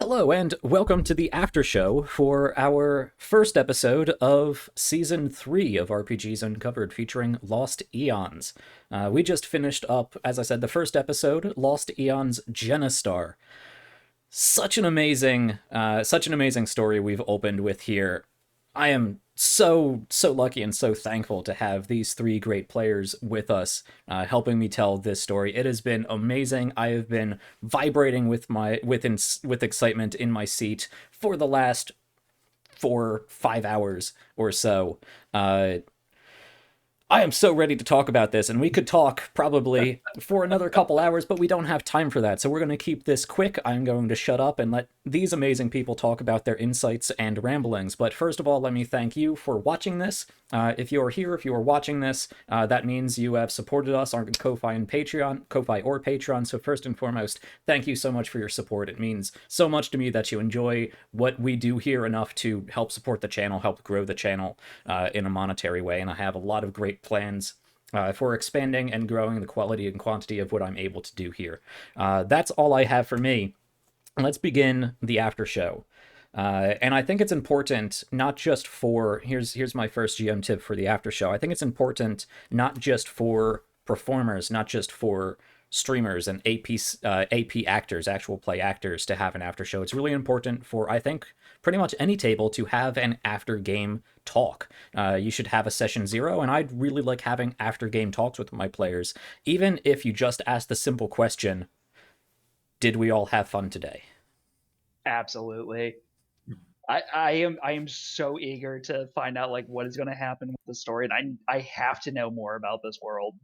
Hello, and welcome to the Aftershow for our first episode of Season 3 of RPGs Uncovered featuring Lost Eons. We just finished up, as I said, the first episode, Lost Eons Genistar. Such an amazing story we've opened with here. I am so lucky and so thankful to have these three great players with us, helping me tell this story. It has been amazing. I have been vibrating with excitement in my seat for the last 4 5 hours or so. I am so ready to talk about this, and we could talk probably for another couple hours, but we don't have time for that. So we're going to keep this quick. I'm going to shut up and let these amazing people talk about their insights and ramblings. But first of all, let me thank you for watching this. If you are here, if you are watching this, that means you have supported us on Ko-Fi and Patreon, Ko-Fi or Patreon. So first and foremost, thank you so much for your support. It means so much to me that you enjoy what we do here enough to help support the channel, help grow the channel in a monetary way. And I have a lot of great plans for expanding and growing the quality and quantity of what I'm able to do here. That's all I have for me. Let's begin the after show. And I think it's important not just for here's my first GM tip for the after show. I think it's important not just for performers, not just for streamers and AP actors, actual play actors, to have an after show. It's really important for, I think, pretty much any table to have an after game talk. You should have a session zero, and I'd really like having after game talks with my players, even if you just ask the simple question, did we all have fun today? Absolutely. I am so eager to find out like what is going to happen with the story, and I have to know more about this world.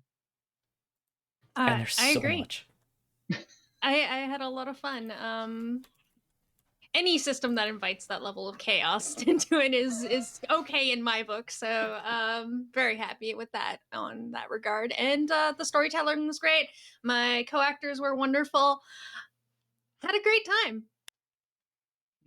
And there's I so agree. much. I had a lot of fun. Any system that invites that level of chaos into it is okay in my book. So very happy with that on that regard. And the storytelling was great. My co-actors were wonderful. Had a great time.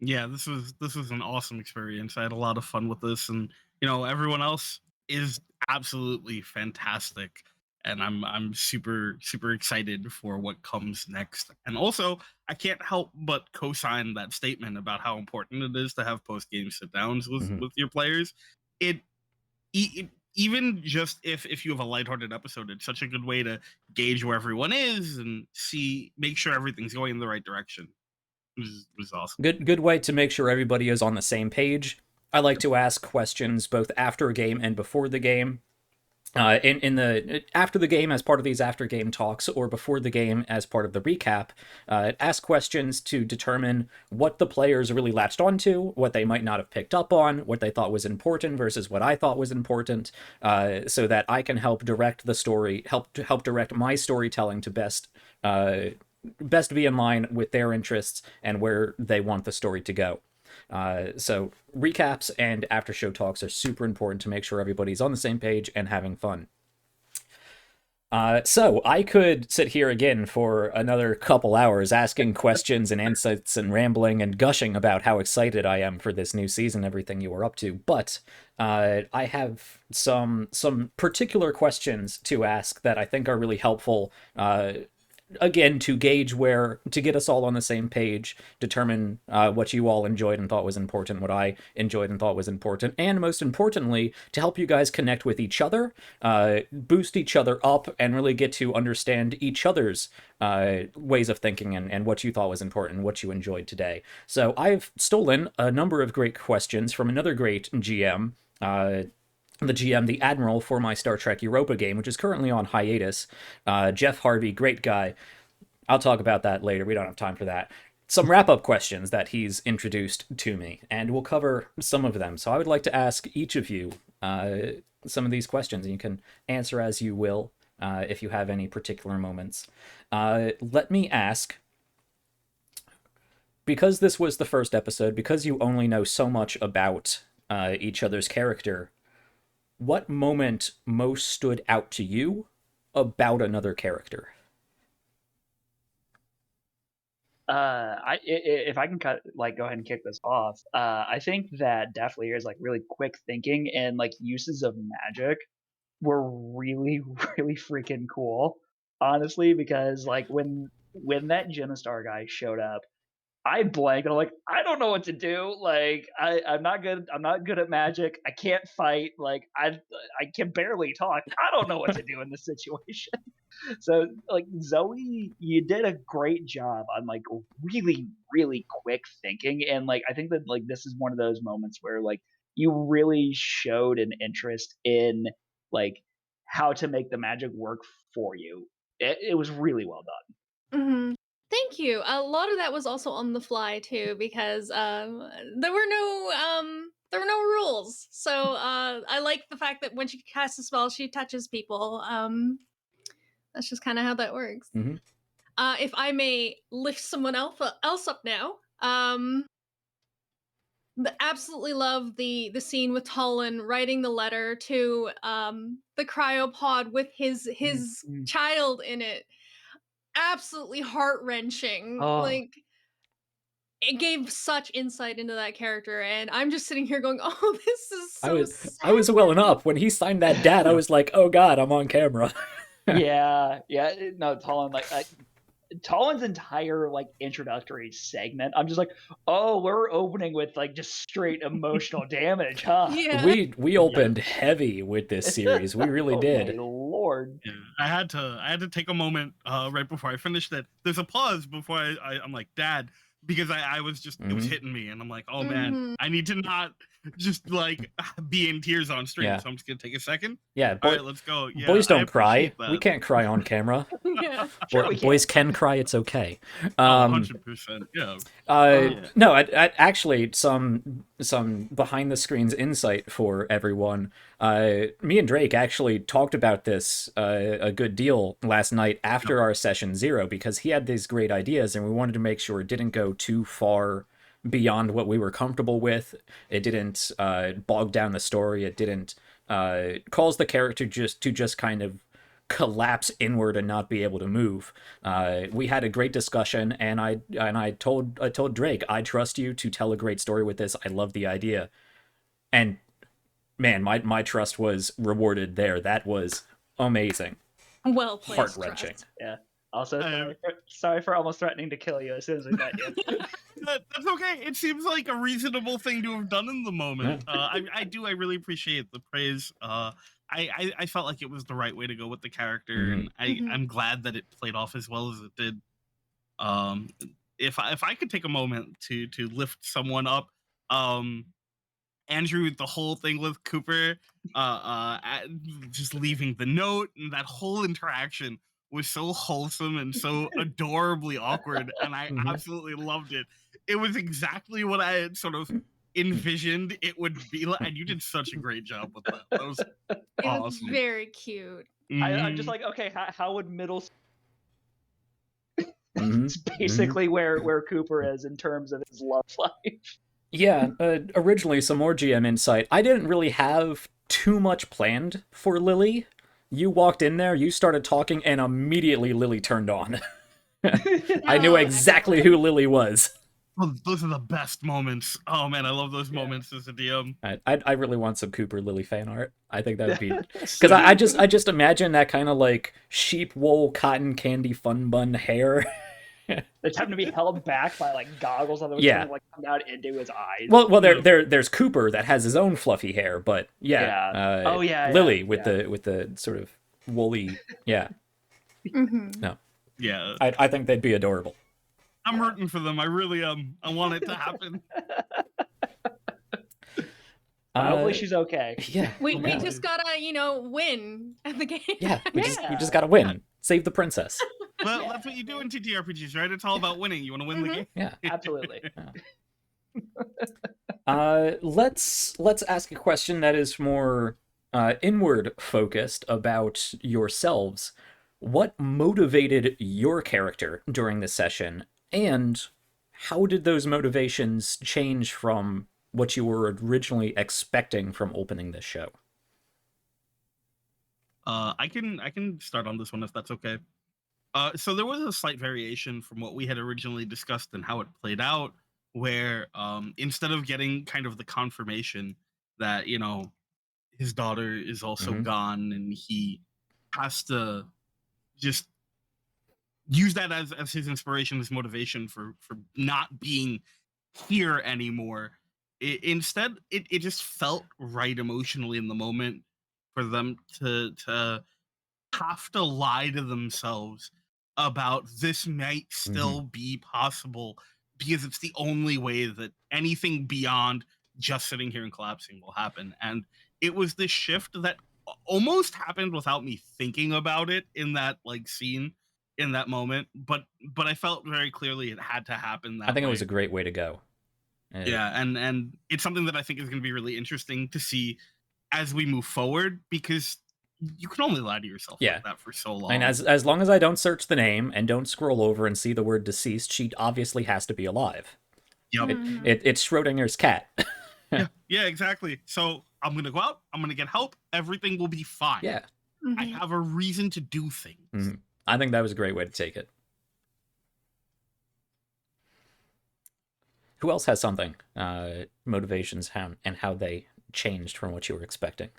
Yeah, this was an awesome experience. I had a lot of fun with this, and everyone else is absolutely fantastic, and I'm super excited for what comes next. And also, I can't help but co-sign that statement about how important it is to have post game sit downs with your players. It, even just if you have a lighthearted episode, it's such a good way to gauge where everyone is and make sure everything's going in the right direction. It was awesome. Good way to make sure everybody is on the same page. I like to ask questions both after a game and before the game. In the after the game as part of these after game talks, or before the game as part of the recap, ask questions to determine what the players really latched onto, what they might not have picked up on, what they thought was important versus what I thought was important, so that I can help direct the story, help direct my storytelling to best be in line with their interests and where they want the story to go. So recaps and after show talks are super important to make sure everybody's on the same page and having fun. So I could sit here again for another couple hours asking questions and insights and rambling and gushing about how excited I am for this new season, everything you are up to. But I have some particular questions to ask that I think are really helpful. Again, to gauge to get us all on the same page, determine what you all enjoyed and thought was important, what I enjoyed and thought was important, and most importantly, to help you guys connect with each other, boost each other up, and really get to understand each other's ways of thinking and what you thought was important, what you enjoyed today. So I've stolen a number of great questions from another great GM, the GM, the Admiral for my Star Trek Europa game, which is currently on hiatus. Jeff Harvey, great guy. I'll talk about that later. We don't have time for that. Some wrap-up questions that he's introduced to me, and we'll cover some of them. So I would like to ask each of you some of these questions, and you can answer as you will if you have any particular moments. Let me ask, because this was the first episode, because you only know so much about each other's character, what moment most stood out to you about another character? If I can go ahead and kick this off, I think that Daft Leader's like really quick thinking and like uses of magic were really really freaking cool, honestly, because like when that Genistar guy showed up, I blanked. And I'm like, I don't know what to do. Like, I'm not good. I'm not good at magic. I can't fight. Like, I can barely talk. I don't know what to do in this situation. So, like, Zoe, you did a great job on like really, really quick thinking, and like I think that like this is one of those moments where like you really showed an interest in like how to make the magic work for you. It was really well done. Mhm. Thank you. A lot of that was also on the fly too, because there were no rules. So I like the fact that when she casts a spell, she touches people. That's just kind of how that works. Mhm. If I may lift someone else up now, absolutely love the scene with Talon writing the letter to the cryopod with his Mhm. child in it. Absolutely heart wrenching. Oh, Like, it gave such insight into that character, and I'm just sitting here going, "Oh, this is I so was I was welling sad." up when he signed that dad. I was like, oh god, I'm on camera. yeah, yeah. No, Talon, like Talon's entire like introductory segment, I'm just like, oh, we're opening with like just straight emotional damage, huh? Yeah. We opened heavy with this series. We really Oh my did. lord. Yeah, I had to take a moment right before I finished it. There's a pause before I'm like, Dad, because I was just it was Mhm. hitting me, and I'm like, oh man, Mhm. I need to not just like be in tears on stream. Yeah. So I'm just gonna take a second. Yeah, All right, let's go. Yeah, boys I don't cry. appreciate We that. can't cry on camera. Yeah. Sure we Boys can. can cry. It's okay. Oh, 100%. Yeah. Oh. Yeah. No, actually, some behind the scenes insight for everyone. Me and Drake actually talked about this a good deal last night after our session 0 because he had these great ideas and we wanted to make sure it didn't go too far beyond what we were comfortable with. It didn't bog down the story. It didn't cause the character just kind of collapse inward and not be able to move. We had a great discussion, and I told Drake, I trust you to tell a great story with this. I love the idea, and man, my trust was rewarded there. That was amazing, Well heart placed wrenching. trust. Yeah. Also, Uh, sorry for almost threatening to kill you as soon as we met you. That's okay. It seems like a reasonable thing to have done in the moment. Yeah. I really appreciate the praise. I felt like it was the right way to go with the character, Mhm. and Mhm. I'm glad that it played off as well as it did. Um, if I could take a moment to lift someone up, um, Andrew, the whole thing with Cooper, just leaving the note and that whole interaction was so wholesome and so adorably awkward, and I Mhm. absolutely loved it. It was exactly what I had sort of envisioned it would be like, and you did such a great job with that. That was It was awesome. very cute. I'm just Mhm. like, okay, how would middle Mhm. it's Mhm. basically where Cooper is in terms of his love life. Yeah, originally some more GM insight. I didn't really have too much planned for Lily. You walked in there, you started talking, and immediately Lily turned on. I knew Oh, exactly excellent. who Lily was. Oh, those are the best moments. Oh man, I love those Yeah. moments as a DM. I really want some Cooper Lily fan art. I think that would be because Same. I just imagine that kind of like sheep wool cotton candy fun bun hair. It's having to be held back by like goggles, otherwise Yeah. something like come out into his eyes. Well, Yeah. there's Cooper that has his own fluffy hair, but yeah, Yeah. Oh yeah, Lily yeah. with the sort of woolly, yeah. Mhm. No, Yeah. I think they'd be adorable. I'm rooting for them. I really am. I want it to happen. Hopefully she's okay. Yeah, We Hopefully. just gotta, win at the game. yeah. We just Yeah. gotta win, save the princess. Well, that's what you do in TTRPGs, right? It's all about winning. You want to win the Mhm. game. Yeah. Absolutely. Let's ask a question that is more inward focused about yourselves. What motivated your character during the session, and how did those motivations change from what you were originally expecting from opening this show? I can start on this one if that's okay. So there was a slight variation from what we had originally discussed and how it played out, where instead of getting kind of the confirmation that his daughter is also Mhm. gone and he has to just use that as his inspiration, his motivation for not being here anymore. Instead, it just felt right emotionally in the moment for them to have to lie to themselves about this might still be possible, because it's the only way that anything beyond just sitting here and collapsing will happen. And it was this shift that almost happened without me thinking about it in that like scene, in that moment, but I felt very clearly it had to happen that I think way. it was a great way to go. Yeah, and it's something that I think is going to be really interesting to see as we move forward, because you can only lie to yourself like that for so long. And as long as I don't search the name and don't scroll over and see the word deceased, she obviously has to be alive. Yep. It's Schrodinger's cat. yeah, exactly. So I'm going to go out. I'm going to get help. Everything will be fine. Yeah. I have a reason to do things. I think that was a great way to take it. Who else has something? Motivations and how they changed from what you were expecting.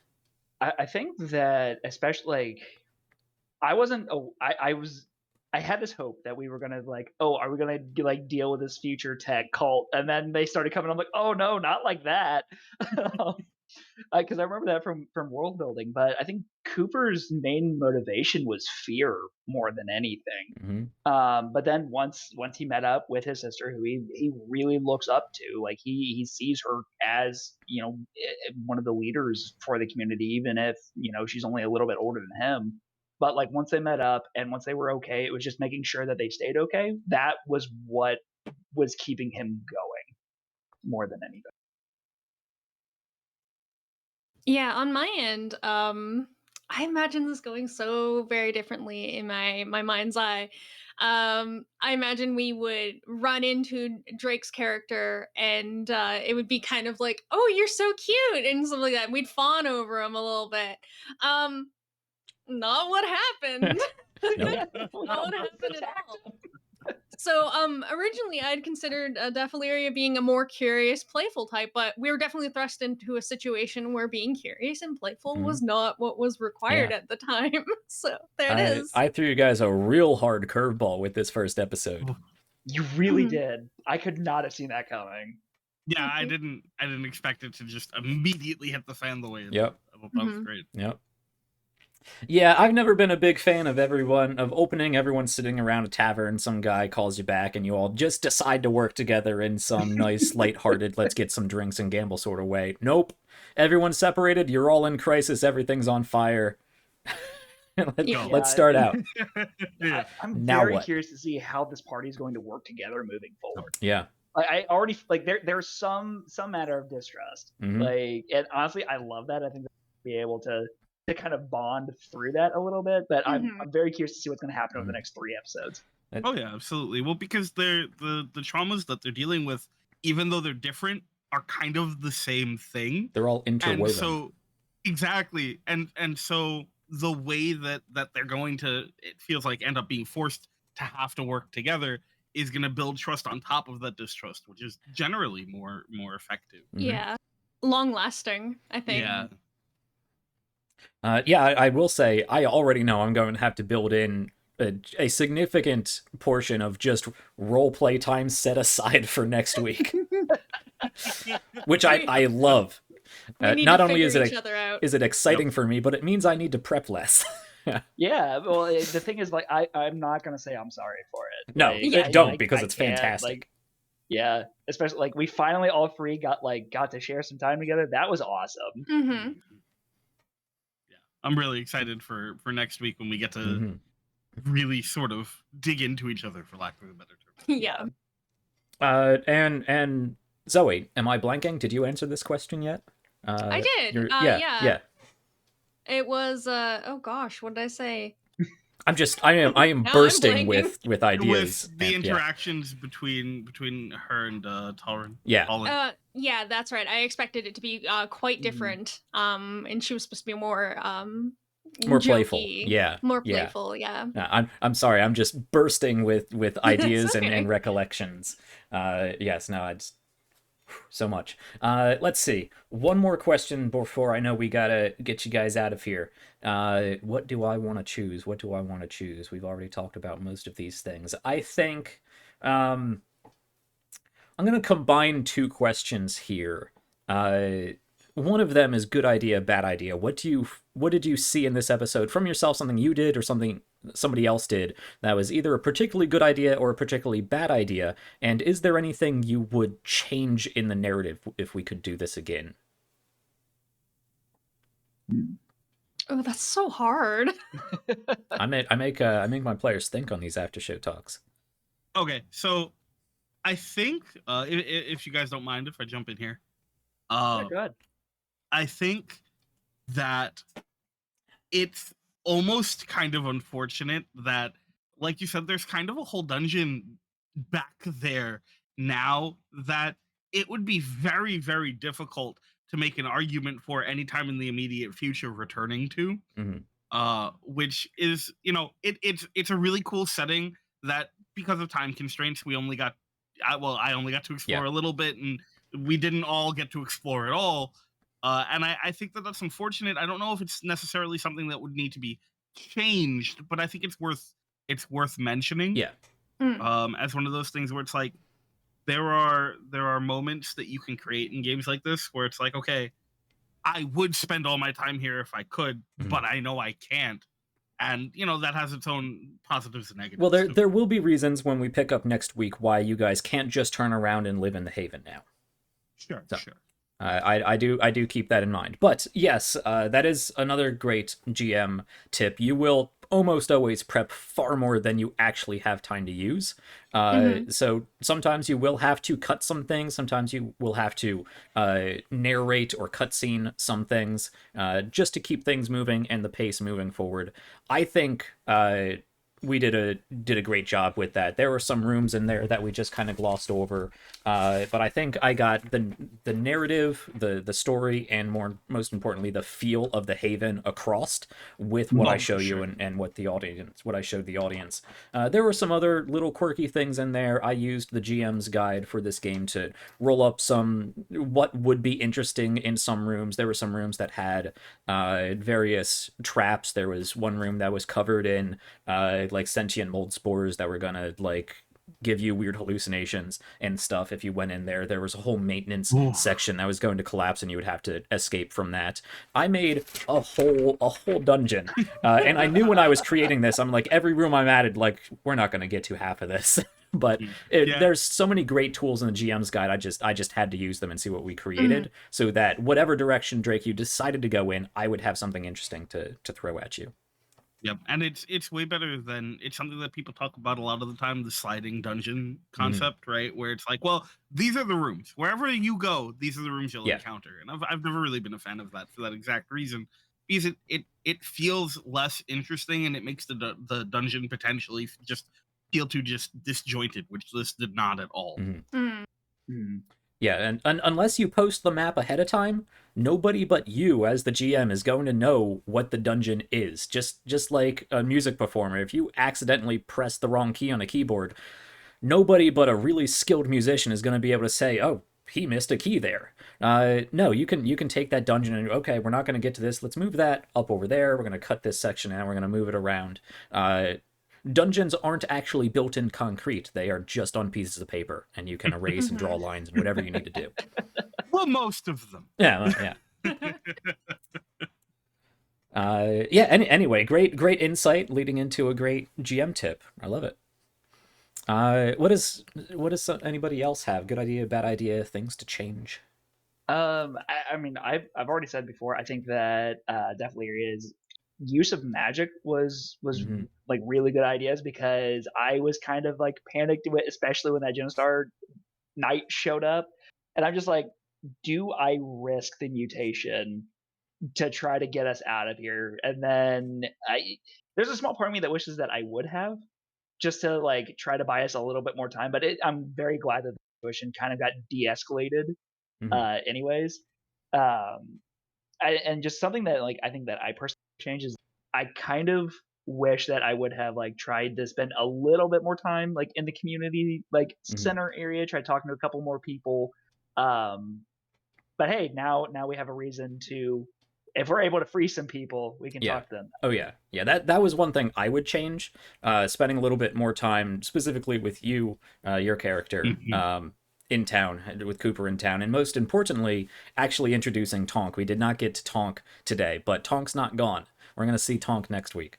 I think that especially like I had this hope that we were gonna like, oh, are we gonna like deal with this future tech cult? And then they started coming. I'm like, oh no, not like that. Because I remember that from world building. But I think Cooper's main motivation was fear more than anything. But then once he met up with his sister, who he really looks up to, like he sees her as one of the leaders for the community, even if she's only a little bit older than him. But like once they met up and once they were okay, it was just making sure that they stayed okay. That was what was keeping him going more than anything. Yeah, on my end, I imagine this going so very differently in my mind's eye. I imagine we would run into Drake's character, and it would be kind of like, "Oh, you're so cute," and something like that. We'd fawn over him a little bit. Not what happened. Nope. Not what happened at all. So, originally I'd considered Defaleria being a more curious, playful type, but we were definitely thrust into a situation where being curious and playful was not what was required at the time. So there it is. I threw you guys a real hard curveball with this first episode. You really did. I could not have seen that coming. Yeah, I didn't expect it to just immediately hit the fan the way it did. Yep. I thought that was great. Yep. Yeah, I've never been a big fan of opening, everyone sitting around a tavern, some guy calls you back, and you all just decide to work together in some nice, lighthearted, let's get some drinks and gamble sort of way. Nope. Everyone's separated, you're all in crisis, everything's on fire. Let's start out. I'm very curious to see how this party is going to work together moving forward. Yeah. I already, like, there's some matter of distrust. Like, and honestly, I love that. I think we'll be able to kind of bond through that a little bit, but I'm very curious to see what's going to happen over the next 3 episodes. Oh yeah, absolutely. Well, because the traumas that they're dealing with, even though they're different, are kind of the same thing. They're all interwoven. And so exactly, and so the way that they're going to, it feels like, end up being forced to have to work together is going to build trust on top of that distrust, which is generally more effective. Yeah, long lasting, I think. Yeah. I will say, I already know I'm going to have to build in a significant portion of just roleplay time set aside for next week. Which I love. Not only is it exciting for me, but it means I need to prep less. Yeah, well, the thing is, like, I'm not going to say I'm sorry for it. No, like, because it's fantastic. Like, yeah, especially, like, we finally all 3 got to share some time together. That was awesome. I'm really excited for next week when we get to really sort of dig into each other, for lack of a better term. Yeah. And Zoe, am I blanking? Did you answer this question yet? I did. Yeah. It was oh gosh, what did I say? I am bursting with ideas. With the interactions between her and Talrin. Yeah. Yeah, that's right. I expected it to be quite different. And she was supposed to be more playful. jokey, Yeah. More playful, yeah. I'm sorry, I'm just bursting with ideas okay. and recollections. Yes, no, So much. Let's see. One more question before I know we gotta get you guys out of here. What do I want to choose? What do I want to choose? We've already talked about most of these things. I think I'm gonna combine two questions here. One of them is good idea, bad idea. What did you see in this episode from yourself? Something you did or something somebody else did that was either a particularly good idea or a particularly bad idea? And is there anything you would change in the narrative if we could do this again? Oh, that's so hard. I make my players think on these after show talks. Okay, so I think if you guys don't mind if I jump in here, Yeah, go ahead. I think that it's almost kind of unfortunate that, like you said, there's kind of a whole dungeon back there now that it would be very, very difficult to make an argument for any time in the immediate future returning to. Which is, it's a really cool setting that, because of time constraints, we only got, I only got to explore Yeah. a little bit, and we didn't all get to explore it all. And I think that that's unfortunate. I don't know if it's necessarily something that would need to be changed, but I think it's worth mentioning. Yeah. As one of those things where it's like there are moments that you can create in games like this where it's like, okay, I would spend all my time here if I could, but I know I can't. And, that has its own positives and negatives. Well, there will be reasons when we pick up next week why you guys can't just turn around and live in the Haven now. Sure. I do keep that in mind. But yes, that is another great GM tip. You will almost always prep far more than you actually have time to use. So sometimes you will have to cut some things. Sometimes you will have to narrate or cutscene some things just to keep things moving and the pace moving forward. I think we did a great job with that. There were some rooms in there that we just kind of glossed over, but I think I got the narrative, the story, and most importantly the feel of the Haven across with what I show you and what I showed the audience. There were some other little quirky things in there. I used the GM's guide for this game to roll up some what would be interesting in some rooms. There were some rooms that had various traps. There was one room that was covered in like sentient mold spores that were gonna like give you weird hallucinations and stuff if you went in there. There was a whole maintenance section that was going to collapse and you would have to escape from that. I made a whole dungeon and I knew when I was creating this, I'm like, every room I'm added, like, we're not going to get to half of this. But there's so many great tools in the GM's guide. I just had to use them and see what we created so that whatever direction, Drake, you decided to go in, I would have something interesting to throw at you. Yep, and it's way better than, it's something that people talk about a lot of the time, the sliding dungeon concept, right? Where it's like, well, these are the rooms. Wherever you go, these are the rooms you'll encounter. And I've never really been a fan of that for that exact reason, because it feels less interesting and it makes the dungeon potentially just feel too just disjointed, which this did not at all. Yeah, and unless you post the map ahead of time, nobody but you as the GM is going to know what the dungeon is. Just like a music performer, if you accidentally press the wrong key on a keyboard, nobody but a really skilled musician is going to be able to say, "Oh, he missed a key there." No, you can take that dungeon and, okay, we're not going to get to this. Let's move that up over there. We're going to cut this section out. We're going to move it around. Dungeons aren't actually built in concrete. They are just on pieces of paper, and you can erase and draw lines and whatever you need to do. Well, most of them. Yeah. Anyway, great insight leading into a great GM tip. I love it. What does anybody else have? Good idea, bad idea, things to change? I mean, I've already said before, I think that definitely is use of magic was like really good ideas, because I was kind of like panicked with, especially when that Genostar Knight showed up, and I'm just like, do I risk the mutation to try to get us out of here? And then there's a small part of me that wishes that I would have, just to like try to buy us a little bit more time. But I'm very glad that the situation kind of got de-escalated anyways. And just something that like I think that I personally change is, I kind of wish that I would have like tried to spend a little bit more time like in the community like center area, try talking to a couple more people, But hey, now we have a reason to, if we're able to free some people, we can Yeah. talk to them. Oh yeah. Yeah, that was one thing I would change. Spending a little bit more time specifically with you, your character, in town, with Cooper in town, and most importantly, actually introducing Tonk. We did not get to Tonk today, but Tonk's not gone. We're gonna see Tonk next week.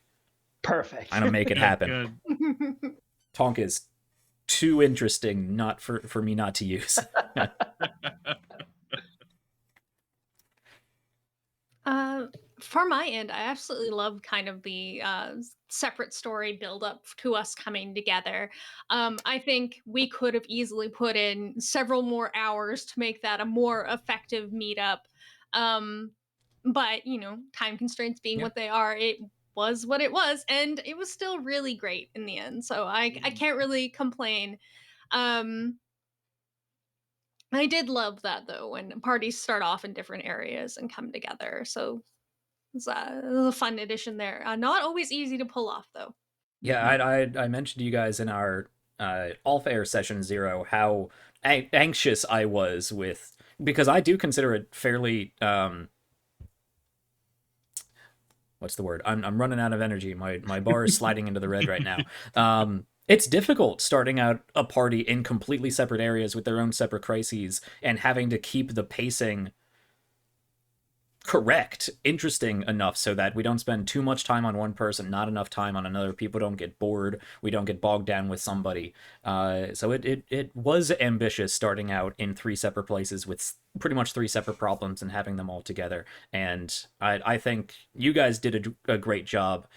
Perfect. I'm gonna make it happen. Good. Tonk is too interesting not for me not to use. For my end, I absolutely love kind of the separate story build up to us coming together. I think we could have easily put in several more hours to make that a more effective meetup. Um, but, time constraints being Yeah. what they are, it was what it was. And it was still really great in the end. So I can't really complain. Um, I did love that though, when parties start off in different areas and come together. So it's a fun addition there. Not always easy to pull off, though. Yeah, I mentioned to you guys in our off air session 0 how anxious I was with, because I do consider it fairly what's the word? I'm running out of energy. My bar is sliding into the red right now. It's difficult starting out a party in completely separate areas with their own separate crises and having to keep the pacing correct, interesting enough so that we don't spend too much time on one person, not enough time on another. People don't get bored. We don't get bogged down with somebody. So it was ambitious starting out in 3 separate places with pretty much 3 separate problems and having them all together. And I think you guys did a great job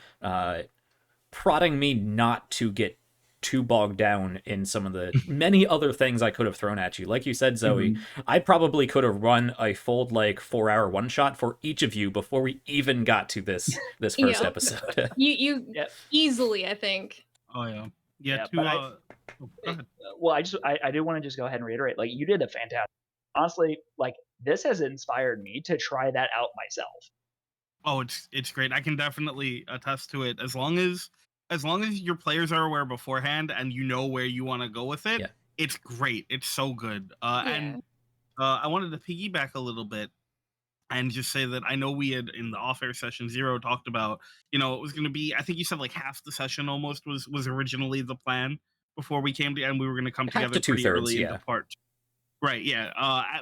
prodding me not to get too bogged down in some of the many other things I could have thrown at you. Like you said, Zoe, I probably could have run a full 4-hour one shot for each of you before we even got to this first Yeah. episode. You Yep. easily, I think. Oh yeah. Yeah. but Go ahead. well, I do want to just go ahead and reiterate, you did a fantastic. Honestly, this has inspired me to try that out myself. Oh, it's great. I can definitely attest to it. As long as your players are aware beforehand and you know where you want to go with it, Yeah. it's great. It's so good. Yeah. And I wanted to piggyback a little bit and just say that I know we had in the off-air session 0 talked about, it was going to be, I think you said half the session almost was originally the plan before we came to, and we were going to come Half together to pretty 2/3, early yeah. into part. Right, yeah.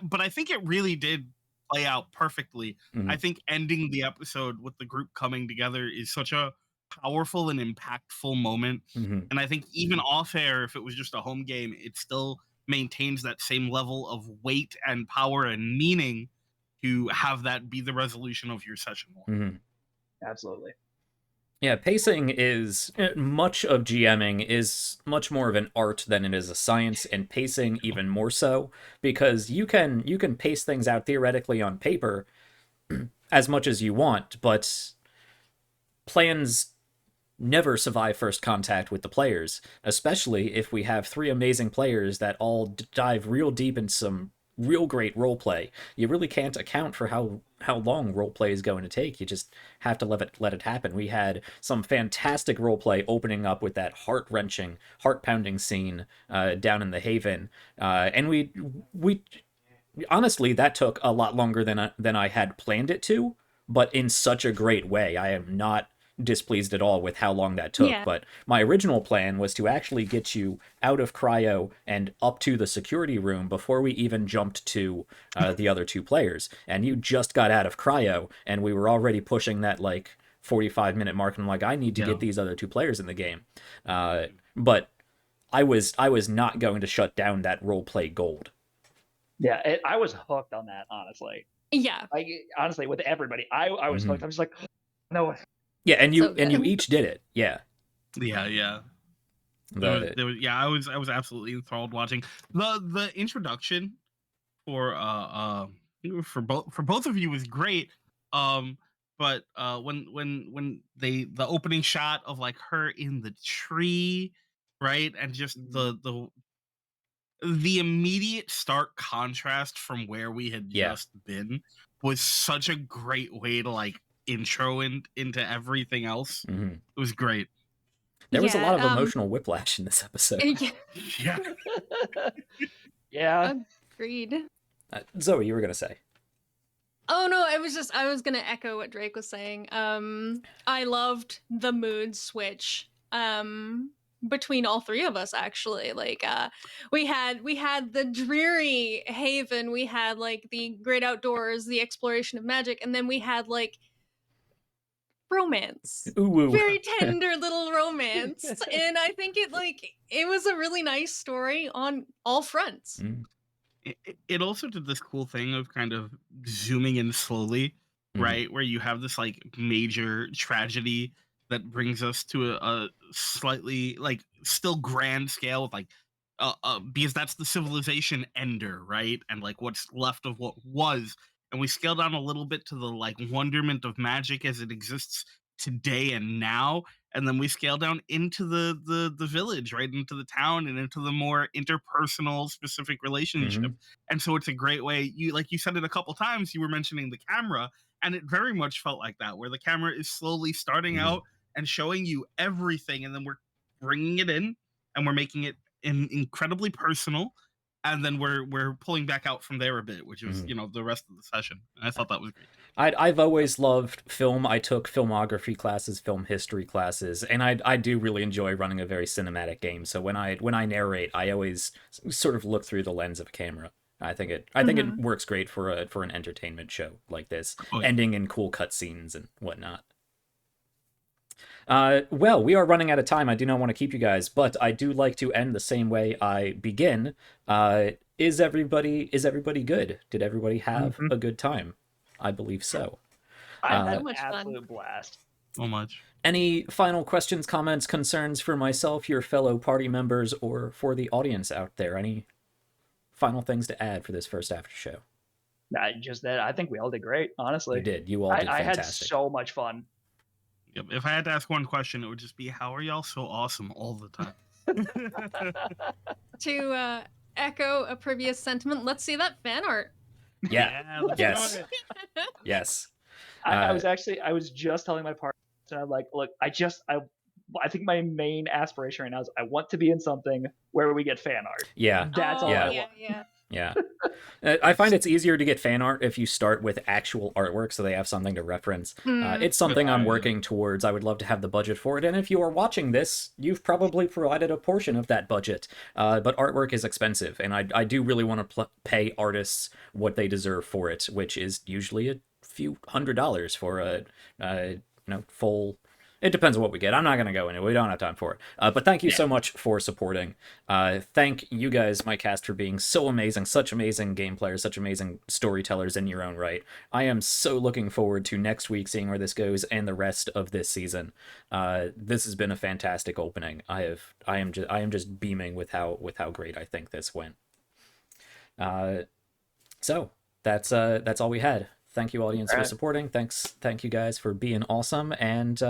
But I think it really did play out perfectly. I think ending the episode with the group coming together is such a powerful and impactful moment. And I think even off air, if it was just a home game, it still maintains that same level of weight and power and meaning to have that be the resolution of your session. Absolutely. Yeah, pacing is much of GMing is much more of an art than it is a science, and pacing even more so, because you can pace things out theoretically on paper as much as you want, but plans never survive first contact with the players, especially if we have 3 amazing players that all dive real deep in some real great roleplay. You really can't account for how long roleplay is going to take. You just have to let it happen. We had some fantastic roleplay opening up with that heart-wrenching, heart-pounding scene down in the Haven, and we honestly, that took a lot longer than I had planned it to, but in such a great way. I am not displeased at all with how long that took. Yeah. But my original plan was to actually get you out of cryo and up to the security room before we even jumped to the other 2 players. And you just got out of cryo, and we were already pushing that 45-minute mark, and I'm like, I need to get these other 2 players in the game. But I was not going to shut down that roleplay gold. Yeah, I was hooked on that, honestly. Yeah. Honestly, with everybody, I was hooked. I'm just like, no. Yeah, and you So you good. each did it. Yeah. Yeah. There was, yeah, I was absolutely enthralled watching the introduction for both of you was great. But when the opening shot of her in the tree, right, and just the immediate stark contrast from where we had just been was such a great way to intro into everything else. It was great. There was a lot of Yeah, emotional whiplash in this episode. Yeah. Yeah. Yeah. Agreed. Zoe, you were gonna say. Oh no, I was gonna echo what Drake was saying. I loved the mood switch between all three of us actually. Like we had the dreary haven, we had like the great outdoors, the exploration of magic, and then we had like romance. Ooh. Very tender little romance. And I think it was a really nice story on all fronts. It also did this cool thing of kind of zooming in slowly, right? Where you have this like major tragedy that brings us to a slightly like still grand scale with like because that's the civilization ender, right? And like what's left of what was, and we scale down a little bit to the like wonderment of magic as it exists today and now, and then we scale down into the village, right, into the town and into the more interpersonal specific relationship. And so it's a great way, you like you said it a couple times, you were mentioning the camera, and it very much felt like that, where the camera is slowly starting out and showing you everything, and then we're bringing it in and we're making it incredibly personal, and then we're pulling back out from there a bit, which is you know, the rest of the session. And I thought that was great. I've always loved film. I took filmography classes, film history classes, and I do really enjoy running a very cinematic game. So when I narrate, I always sort of look through the lens of a camera. I think it works great for an entertainment show like this, ending in cool cutscenes and whatnot. Well, we are running out of time. I do not want to keep you guys, but I do like to end the same way I begin. Is everybody good? Did everybody have a good time? I believe so. I had so an much fun. absolute blast. So much. Any final questions, comments, concerns for myself, your fellow party members, or for the audience out there? Any final things to add for this first after show? Just that I think we all did great, honestly. You did. You all did fantastic. I had so much fun. Yep. If I had to ask one question, it would just be, how are y'all so awesome all the time? To echo a previous sentiment, let's see that fan art. Yeah. Yes. Yes. I was just telling my partner, and I'm like, look, I think my main aspiration right now is I want to be in something where we get fan art. Yeah. That's all I want. Yeah. I find it's easier to get fan art if you start with actual artwork so they have something to reference. It's something I'm working towards. I would love to have the budget for it. And if you are watching this, you've probably provided a portion of that budget. But artwork is expensive. And I do really want to pay artists what they deserve for it, which is usually a few $100s for a full... It depends on what we get. I'm not going to go into it. We don't have time for it. But thank you so much for supporting. Thank you guys, my cast, for being so amazing, such amazing game players, such amazing storytellers in your own right. I am so looking forward to next week, seeing where this goes, and the rest of this season. This has been a fantastic opening. I am just beaming with how great I think this went. So that's all we had. Thank you, audience, for supporting. Thank you guys for being awesome, and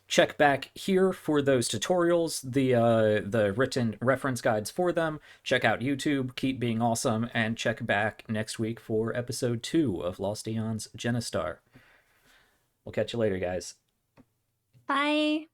check back here for those tutorials, the written reference guides for them. Check out YouTube, keep being awesome, and check back next week for episode 2 of Lost Eons Genistar. We'll catch you later, guys. Bye.